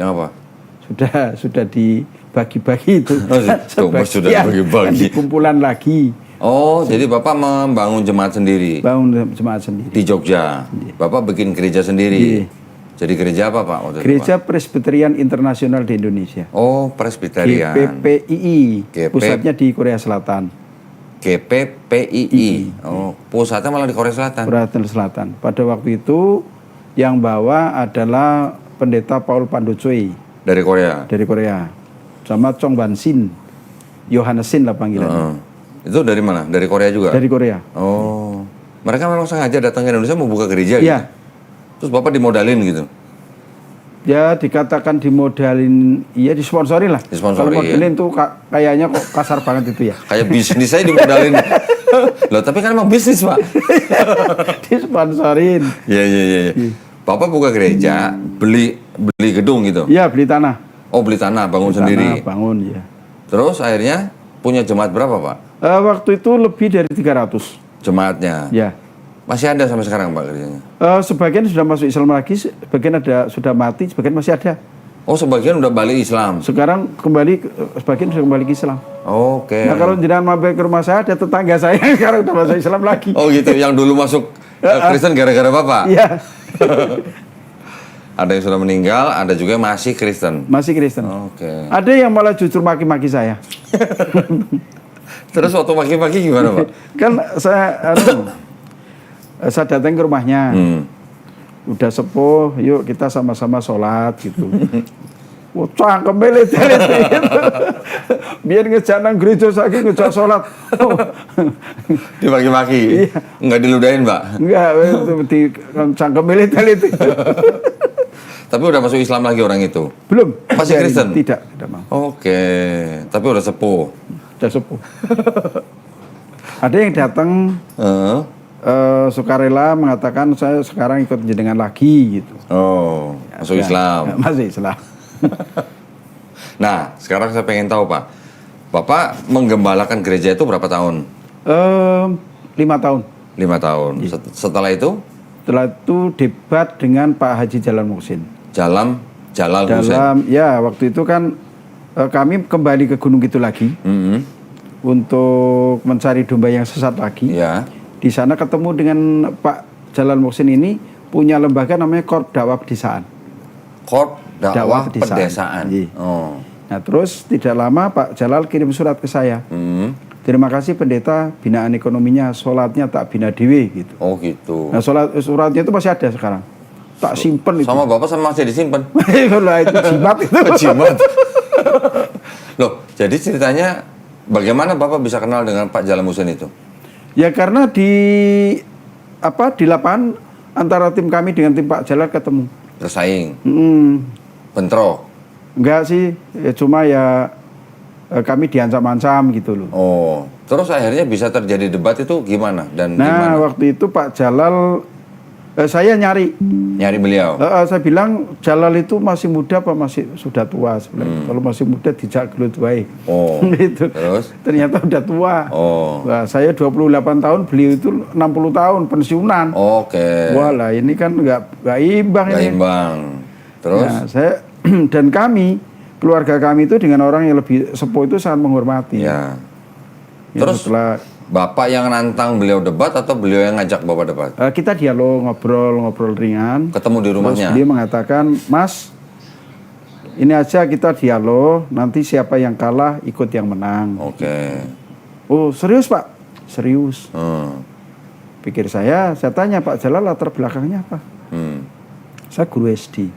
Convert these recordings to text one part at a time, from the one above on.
Yang apa? Sudah dibagi-bagi itu. Sudah dibagi-bagi. Kumpulan lagi. Oh, jadi Bapak membangun jemaat sendiri? Bangun jemaat sendiri. Di Jogja? Iya. Bapak bikin gereja sendiri? Iya. Jadi gereja apa Pak? Waktu Gereja Presbyterian Internasional di Indonesia. Oh, Presbyterian. GPPII. Pusatnya di Korea Selatan. GPPII. Oh, pusatnya malah di Korea Selatan? Korea Selatan. Pada waktu itu yang bawa adalah Pendeta Paul Pandochoi. Dari Korea? Dari Korea. Sama Chong Ban-sin. Yohanesin lah panggilannya. Itu dari mana? Dari Korea juga? Dari Korea. Oh. Mereka memang sengaja datang ke Indonesia mau buka gereja gitu? Iya. Terus Bapak dimodalin gitu? Ya dikatakan dimodalin, iya disponsori lah. Disponsori. Kalau modalin tuh kayaknya kok kasar banget itu ya. Kayak bisnis saya dimodalin. Loh tapi kan emang bisnis Pak. Disponsorin. Iya. Bapak buka gereja, beli gedung gitu? Iya, beli tanah. Oh, beli tanah, bangun sendiri? Bangun, ya. Terus akhirnya punya jemaat berapa Pak? Waktu itu lebih dari 300. Jemaatnya? Ya. Masih ada sampai sekarang Pak gerejanya? Sebagian sudah masuk Islam lagi, sebagian sudah mati, sebagian masih ada. Oh, sebagian udah balik Islam? Sekarang sebagian sudah kembali ke Islam. Oke. Nah kalau jenengan mampir ke rumah saya, ada tetangga saya yang sekarang udah masuk Islam lagi. Oh gitu, yang dulu masuk Kristen gara-gara Bapak? Iya. Ada yang sudah meninggal, ada juga yang masih Kristen? Masih Kristen. Oke. Ada yang malah justru maki-maki saya. Terus waktu maki-maki gimana Pak? Kan saya datang ke rumahnya. Udah sepuh, yuk kita sama-sama sholat gitu. Wah, cangkem belit gitu. Biar ngejak nang gereja lagi ngejak sholat. Dimaki-maki? Iya. Enggak diludahin Pak? Enggak, di cangkem belit itu. Tapi udah masuk Islam lagi orang itu? Belum. Masih Kristen? Tidak mau. Oke, tapi udah sepuh? Udah sepuh. Ada yang datang sukarela mengatakan saya sekarang ikut jenengan lagi gitu. Oh, masuk Islam? Masuk Islam. Nah, sekarang saya pengen tahu Pak, Bapak menggembalakan gereja itu berapa tahun? 5 tahun. 5 tahun. Iya. Setelah itu debat dengan Pak Haji Jalal Muhsin. Jalal Muhsin. Ya, waktu itu kan kami kembali ke Gunung Kidul lagi untuk mencari domba yang sesat lagi. Ya. Di sana ketemu dengan Pak Jalal Muhsin ini punya lembaga namanya Korp Dakwah Pedesaan. Korp Dakwah Pedesaan. Oh. Nah terus tidak lama Pak Jalal kirim surat ke saya. Terima kasih pendeta, binaan ekonominya, sholatnya tak bina dewe gitu. Oh gitu. Nah suratnya itu masih ada sekarang. Tak simpen itu. Sama Bapak sama masih disimpan? Lah itu jimat itu. Jimat. Loh, jadi ceritanya bagaimana Bapak bisa kenal dengan Pak Jalal Muhsin itu? Ya karena di lapangan antara tim kami dengan tim Pak Jalal ketemu. Bersaing? Bentrok? Enggak sih, ya cuma ya kami diancam-ancam gitu loh. Oh, terus akhirnya bisa terjadi debat itu gimana? Dan gimana? Waktu itu Pak Jalal, saya nyari beliau. Saya bilang Jalal itu masih muda apa masih sudah tua sebenarnya. Kalau masih muda dijak gelut baik. Oh. Gitu. Terus? Ternyata udah tua. Oh. Nah, saya 28 tahun, beliau itu 60 tahun pensiunan. Oke. Wah lah ini kan nggak imbang ini. Nggak imbang. Terus? Nah, saya dan keluarga kami itu dengan orang yang lebih sepuh itu sangat menghormati. Ya. Terus setelah Bapak yang nantang beliau debat atau beliau yang ngajak Bapak debat? Kita dialog, ngobrol ringan. Ketemu di rumahnya? Terus beliau mengatakan, Mas, ini aja kita dialog, nanti siapa yang kalah ikut yang menang. Oke. Oh serius Pak? Serius. Pikir saya tanya Pak Jalal latar belakangnya apa? Saya guru SD.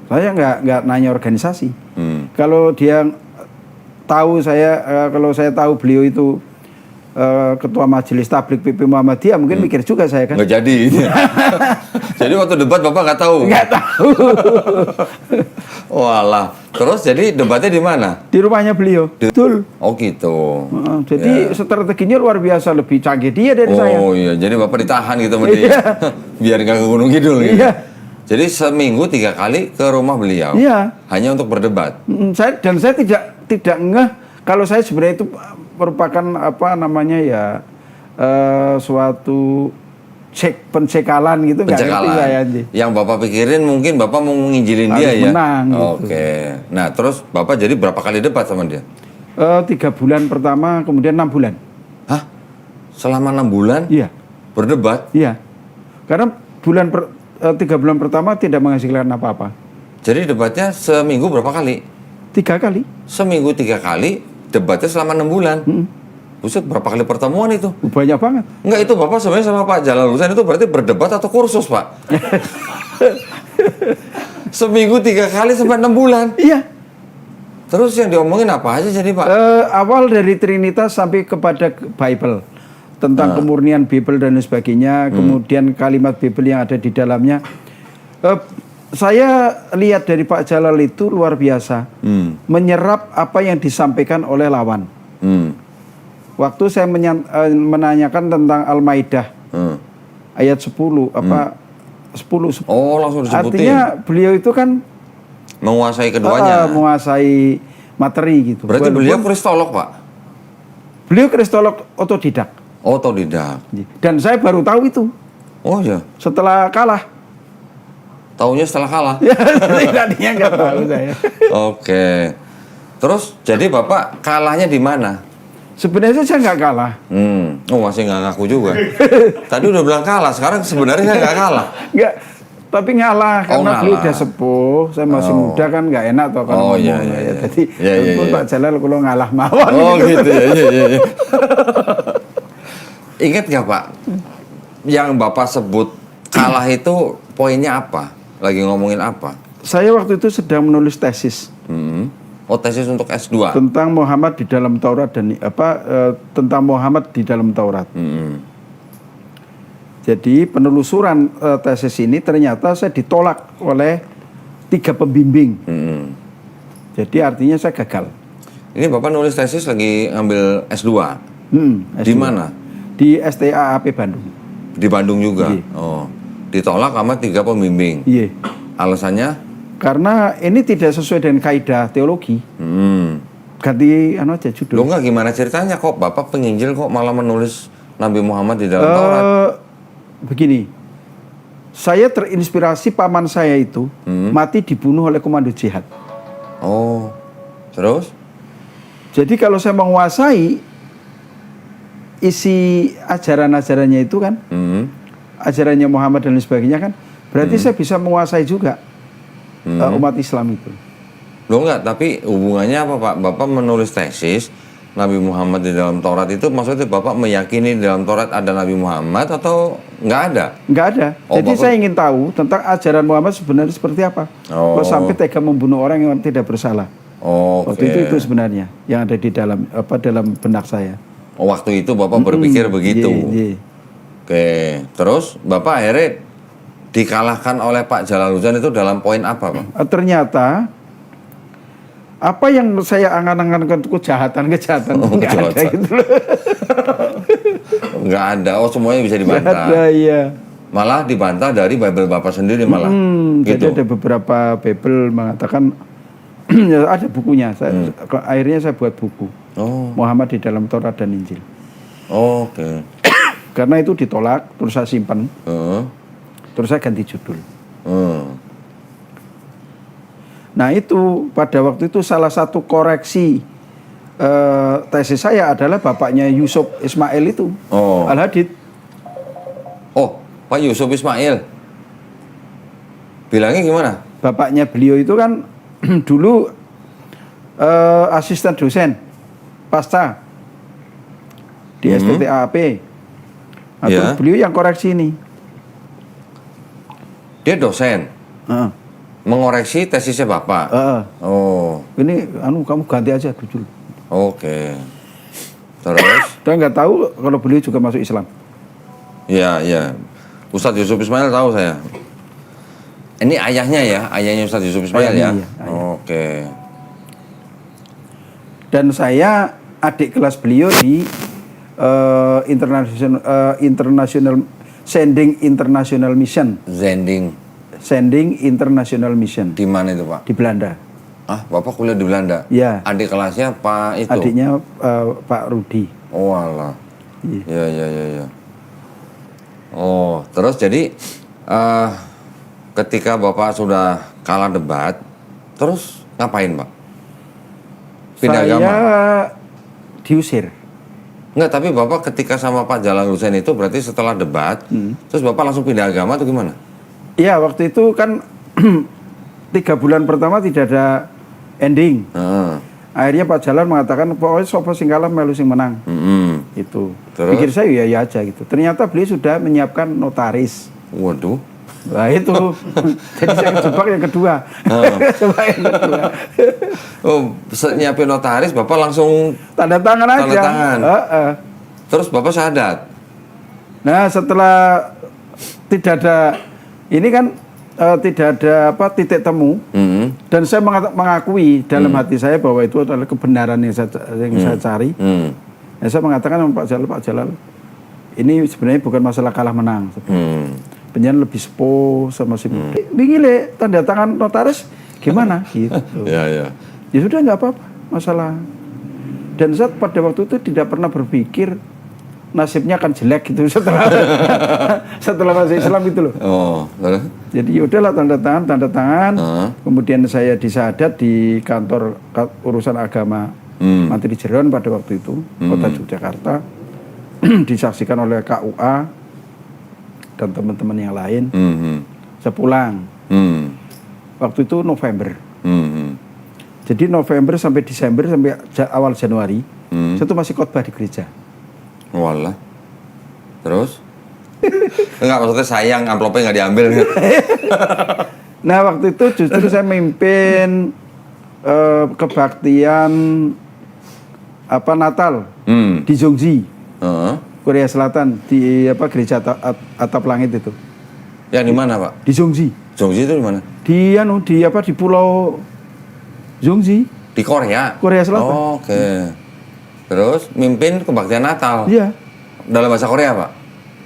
Saya nggak nanya organisasi. Kalau dia tahu kalau saya tahu beliau itu ketua majelis tabligh PP Muhammadiyah, mungkin mikir juga saya kan. Nggak jadi. Jadi waktu debat Bapak nggak tahu? Nggak tahu. Walah. Terus jadi debatnya di mana? Di rumahnya beliau. Betul. Oh gitu. Jadi strateginya luar biasa, lebih canggih dia dari saya. Oh iya, jadi Bapak ditahan gitu sama dia. Biar nggak ke Gunung Kidul gitu. Iya. Jadi seminggu 3 kali ke rumah beliau. Iya. Hanya untuk berdebat. Saya tidak ngeh kalau saya sebenarnya itu merupakan suatu pencekalan gitu nggak ngerti saya. Yang Bapak pikirin mungkin Bapak mau nginjilin dia ya? Menang, gitu. Oke. Nah terus Bapak jadi berapa kali debat sama dia? 3 bulan pertama, kemudian 6 bulan. Hah? Selama 6 bulan? Iya. Berdebat? Iya. Karena 3 bulan pertama tidak menghasilkan apa-apa. Jadi debatnya seminggu berapa kali? 3 kali. Seminggu 3 kali, debatnya selama 6 bulan. Buset, berapa kali pertemuan itu? Banyak banget. Enggak, itu Bapak sebenarnya sama Pak Jalal Husain itu berarti berdebat atau kursus, Pak? Seminggu 3 kali sampai 6 bulan? Iya. Terus yang diomongin apa aja jadi, Pak? Awal dari Trinitas sampai kepada Bible. Tentang kemurnian Bible dan sebagainya. Kemudian kalimat Bible yang ada di dalamnya. Saya lihat dari Pak Jalal itu luar biasa. Menyerap apa yang disampaikan oleh lawan. Waktu saya menanyakan tentang Al-Maidah. Ayat 10. 10. Oh, langsung disebutin. Artinya beliau itu kan menguasai keduanya. Menguasai materi gitu. Berarti beliau kristolog, Pak? Beliau kristolog otodidak. Otodidak. Dan saya baru tahu itu. Oh iya. Setelah kalah. Taunya setelah kalah. Tadinya nggak tahu saya. Oke. Terus jadi Bapak kalahnya di mana? Sebenarnya saya nggak kalah. Oh masih nggak ngaku juga. Tadi udah bilang kalah, sekarang sebenarnya saya nggak kalah. Nggak, tapi ngalah karena beliau udah sepuh. Saya masih muda kan nggak enak toh kalau ngomong. Iya. Jadi Pak Jalal kalau ngalah mawon. Oh gitu ya. Iya. Ingat nggak Pak? Yang Bapak sebut kalah itu poinnya apa? Lagi ngomongin apa? Saya waktu itu sedang menulis tesis. Oh, tesis untuk S2. Tentang Muhammad di dalam Taurat dan tentang Muhammad di dalam Taurat. Jadi penelusuran tesis ini ternyata saya ditolak oleh 3 pembimbing. Jadi artinya saya gagal. Ini Bapak nulis tesis lagi ngambil S2. S2. Di mana? Di STAAP Bandung. Di Bandung juga. Iya. Oh, ditolak sama 3 pembimbing. Iya. Alasannya? Karena ini tidak sesuai dengan kaidah teologi. Ganti aja judul. Loh enggak, gimana ceritanya kok Bapak penginjil kok malah menulis Nabi Muhammad di dalam Taurat? Begini, saya terinspirasi paman saya itu mati dibunuh oleh komando jihad. Oh, terus? Jadi kalau saya menguasai isi ajaran-ajarannya itu kan, ajarannya Muhammad dan sebagainya kan, berarti saya bisa menguasai juga umat Islam itu. Loh enggak, tapi hubungannya apa Pak? Bapak menulis tesis Nabi Muhammad di dalam Taurat itu maksudnya Bapak meyakini di dalam Taurat ada Nabi Muhammad atau nggak ada? Nggak ada. Oh, jadi Bapak... saya ingin tahu tentang ajaran Muhammad sebenarnya seperti apa. Kok sampai tega membunuh orang yang tidak bersalah. Waktu itu sebenarnya yang ada di dalam dalam benak saya. Waktu itu Bapak berpikir begitu. Oke, terus Bapak akhirnya dikalahkan oleh Pak Jalal Husain itu dalam poin apa, Pak? Ternyata apa yang saya angan-angankan itu kejahatan-kejahatan nggak ada gitu loh. Nggak ada, semuanya bisa dibantah. Nggak ada, iya. Malah dibantah dari Bible Bapak sendiri malah. Gitu. Jadi ada beberapa Bible mengatakan ada bukunya. Akhirnya saya buat buku. Muhammad di dalam Taurat dan Injil. Oke. Karena itu ditolak, terus saya simpan. Terus saya ganti judul. Nah itu pada waktu itu salah satu koreksi tesis saya adalah bapaknya Yusuf Ismail itu, Al-Hadid. Oh, Pak Yusuf Ismail. Bilangnya gimana? Bapaknya beliau itu kan dulu asisten dosen pasca di STTAP. Atau beliau yang koreksi ini. Dia dosen. Mengoreksi tesisnya Bapak. Ini kamu ganti aja judul. Oke. Terus? Saya nggak tahu kalau beliau juga masuk Islam. Iya. Ustadz Yusuf Ismail tahu saya. Ini ayahnya ya, ayahnya Ustadz Yusuf Ismail ya. Iya. Oke. Dan saya adik kelas beliau di international Sending International Mission. Sending International Mission. Di mana itu Pak? Di Belanda. Ah, Bapak kuliah di Belanda? Iya. Adik kelasnya Pak itu? Adiknya Pak Rudi. Oh alah. Iya. Oh, terus jadi ketika Bapak sudah kalah debat, terus ngapain, Pak? Pindah Saya agama? diusir. Enggak, tapi Bapak ketika sama Pak Jalal Hussein itu berarti setelah debat, terus Bapak langsung pindah agama atau gimana? Iya, waktu itu kan 3 bulan pertama tidak ada ending. Heeh. Akhirnya Pak Jalal mengatakan, pokoknya sopo sing kalah melu sing menang. Itu. Terus? Pikir saya ya aja gitu. Ternyata beliau sudah menyiapkan notaris. Waduh. Nah itu. Jadi saya kejebak yang kedua. Kejebak yang kedua. Oh, nyiapin notaris, Bapak langsung Tanda tangan aja. tanda tangan. Terus Bapak syahadat. Nah setelah tidak ada, ini kan tidak ada titik temu. Dan saya mengakui dalam hati saya bahwa itu adalah kebenaran yang saya cari. Nah, saya mengatakan sama Pak Jalal, ini sebenarnya bukan masalah kalah menang. Penyanyi lebih sepuh sama si muda. Bingile tanda tangan notaris gimana? Gitu. Ya. Ya sudah nggak apa-apa masalah. Dan saya pada waktu itu tidak pernah berpikir nasibnya akan jelek gitu setelah masuk Islam gitu loh. Oh, terus? Jadi udahlah tanda tangan. Kemudian saya disahadat di kantor urusan agama Mantri Jeron pada waktu itu, kota Yogyakarta, disaksikan oleh KUA dan teman-teman yang lain. Saya pulang. Waktu itu November. Jadi November sampai Desember sampai awal Januari, saya tuh masih khotbah di gereja. Walah. Terus? Enggak, maksudnya sayang amplopnya nggak diambil. Nah waktu itu justru saya memimpin kebaktian Natal di Jongji, Korea Selatan, di gereja atap langit itu. Ya di mana, Pak? Di Jongji. Jongji itu di mana? Di pulau Jongji. Di Korea. Korea Selatan. Oh, oke. Terus mimpin kebaktian Natal. Iya. Dalam bahasa Korea, Pak?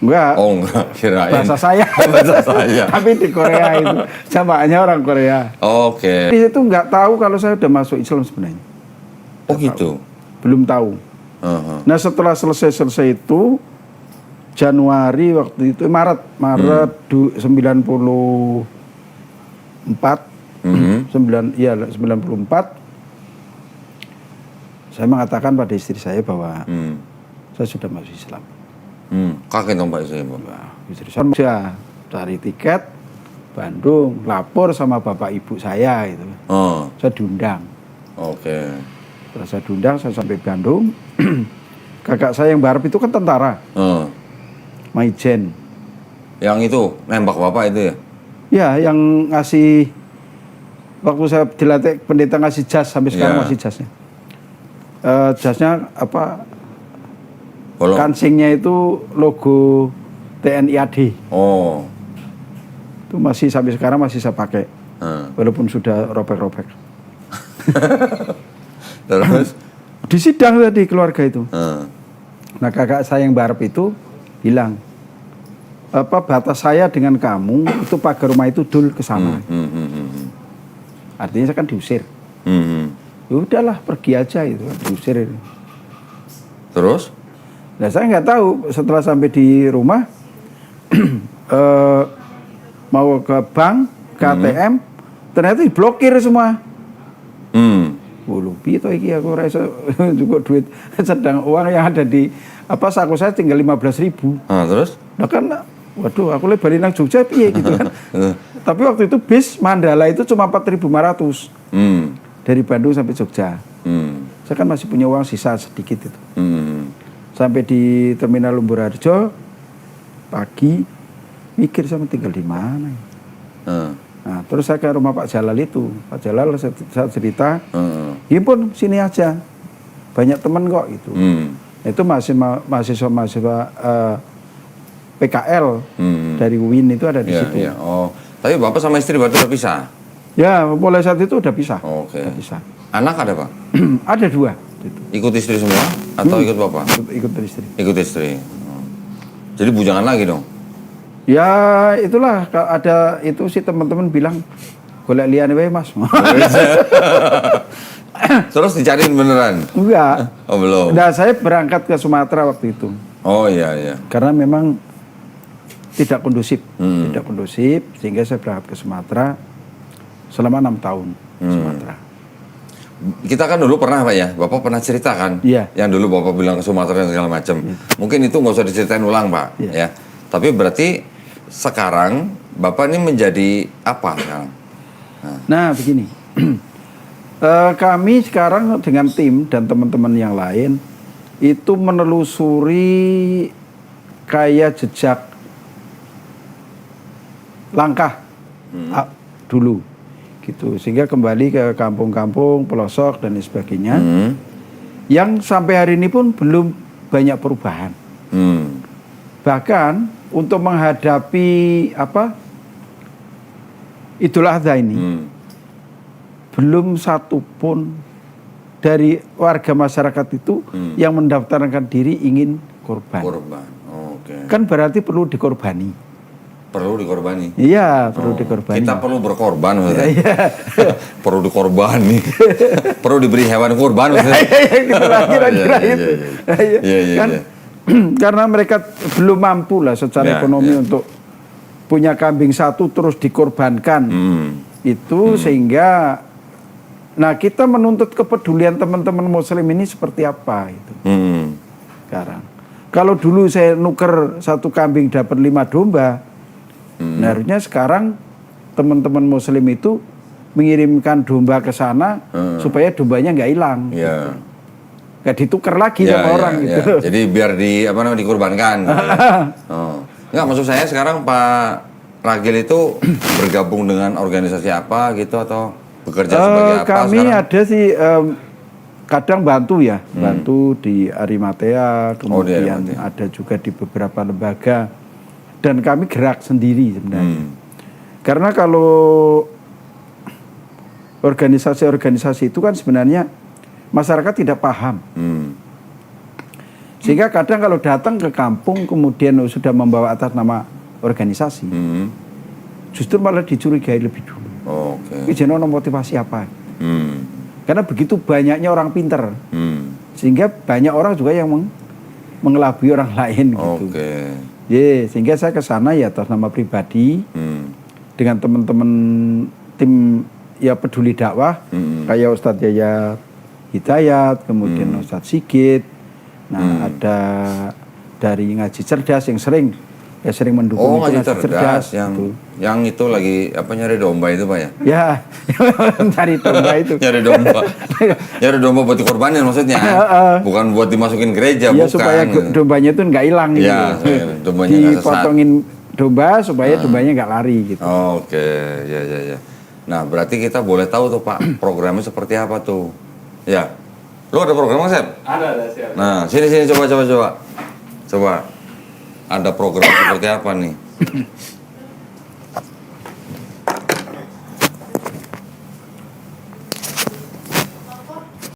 Enggak. Oh, enggak, kirain. Bahasa saya. Bahasa saya. Tapi di Korea itu jamaahnya orang Korea. Oke. Di situ nggak tahu kalau saya udah masuk Islam sebenarnya. Oh, gitu. Belum tahu. Nah setelah selesai itu Januari waktu itu Maret 94 94 saya mengatakan pada istri saya bahwa saya sudah masuk Islam. Kaget dong Pak istri, Pak. Nah, istri saya cari tiket Bandung, lapor sama bapak ibu saya gitu. Saya diundang. Oke. Setelah saya diundang, saya sampai Bandung. Kakak saya yang barep itu kan tentara. Maijen. Yang itu nembak Bapak itu ya? Ya, yang ngasih waktu saya dilatih pendeta ngasih jas sampai sekarang masih jasnya. Jasnya kancingnya itu logo TNI AD. Oh. Itu masih sampai sekarang masih saya pakai. Walaupun sudah robek-robek. Terus di sidang tadi keluarga itu. Nah, kakak saya yang barep itu bilang, batas saya dengan kamu itu pagar rumah itu dul ke sana. Artinya saya kan diusir. Ya udahlah pergi aja itu, diusir. Terus? Nah saya nggak tahu setelah sampai di rumah mau ke bank, ke ATM, ternyata diblokir semua. Lupi itu iki aku rasa juga duit sedang uang yang ada di saku saya tinggal 15.000. Terus? Nah kan, waduh aku balik nang Jogja piye gitu kan. Tapi waktu itu bis Mandala itu cuma 4.500 dari Bandung sampai Jogja. Saya kan masih punya uang sisa sedikit itu. Sampai di Terminal Lumbur Harjo pagi mikir sama tinggal di mana. Nah terus saya ke rumah Pak Jalal itu. Pak Jalal saya cerita, ya pun sini aja, banyak teman kok itu. Itu mahasiswa PKL dari UIN itu ada di situ. Iya. Oh, tapi Bapak sama istri berarti udah pisah? Ya, mulai saat itu udah pisah. Oke. Udah pisah. Anak ada, Pak? Ada 2. Gitu. Ikut istri semua atau ikut Bapak? Ikut istri. Ikut istri. Jadi bujangan lagi dong? Ya itulah, ada itu sih teman-teman bilang, golek liyane wae Mas. Terus dicariin beneran? Enggak. Oh belum? Nah saya berangkat ke Sumatera waktu itu. Oh iya. Karena memang tidak kondusif, tidak kondusif, sehingga saya berangkat ke Sumatera selama 6 tahun di Sumatera. Kita kan dulu pernah Pak ya, Bapak pernah cerita kan, Iya. yang dulu Bapak bilang ke Sumatera dan segala macam. Mungkin itu nggak usah diceritain ulang Pak, Iya. ya. Tapi berarti sekarang Bapak ini menjadi apa sekarang? Nah begini, kami sekarang dengan tim dan teman-teman yang lain itu menelusuri kayak jejak langkah dulu, gitu, sehingga kembali ke kampung-kampung pelosok dan lain sebagainya, yang sampai hari ini pun belum banyak perubahan. Bahkan untuk menghadapi Idul Adha ini, belum satu pun dari warga masyarakat itu yang mendaftarkan diri ingin korban. Korban, oke. Kan berarti perlu dikorbani. Perlu dikorbani. Iya, perlu dikorbani. Kita perlu berkorban maksudnya. Iya. Perlu dikorbani. Perlu diberi hewan kurban maksudnya. Kira-kira Iya, itu. iya, Kan iya. karena mereka belum mampu lah secara Ya, ekonomi ya. untuk punya kambing satu terus dikorbankan. Itu sehingga kita menuntut kepedulian teman-teman muslim ini seperti apa itu. Sekarang. Kalau dulu saya nuker satu kambing dapat 5 domba, nah harusnya sekarang teman-teman muslim itu mengirimkan domba ke sana supaya dombanya nggak hilang. Iya. Nggak ditukar lagi sama orang gitu. Jadi biar dikorbankan. Gitu. Nggak, maksud saya sekarang Pak Ragil itu bergabung dengan organisasi apa gitu atau bekerja sebagai apa kami sekarang? ada sih kadang bantu ya, bantu di Arimatea, kemudian Arimatea. ada juga di beberapa lembaga, dan kami gerak sendiri sebenarnya. Karena kalau organisasi-organisasi itu kan sebenarnya masyarakat tidak paham. Sehingga kadang kalau datang ke kampung kemudian sudah membawa atas nama organisasi, justru malah dicurigai lebih dulu. Oke. Ini jenis motivasi apa? Karena begitu banyaknya orang pinter, sehingga banyak orang juga yang mengelabui orang lain gitu. Sehingga saya ke sana ya atas nama pribadi dengan teman-teman tim ya peduli dakwah kayak Ustadz Yayat Hidayat, kemudian Ustadz Sigit, ada dari Ngaji Cerdas yang sering mendukung Ngaji Cerdas gitu. yang itu lagi nyari domba itu Pak ya? Ya, cari domba itu. Nyari domba buat dikorbanin maksudnya. Bukan buat dimasukin gereja, ya, bukan. supaya dombanya itu nggak hilang gitu. Ya, dombanya nggak sesat. Dipotongin domba supaya dombanya nggak lari gitu. Oke, ya. Nah, berarti kita boleh tahu tuh Pak, programnya seperti apa tuh? Ya. Lu ada program nggak, Sep? Ada siap. Nah, sini coba. Coba. Ada program seperti apa nih?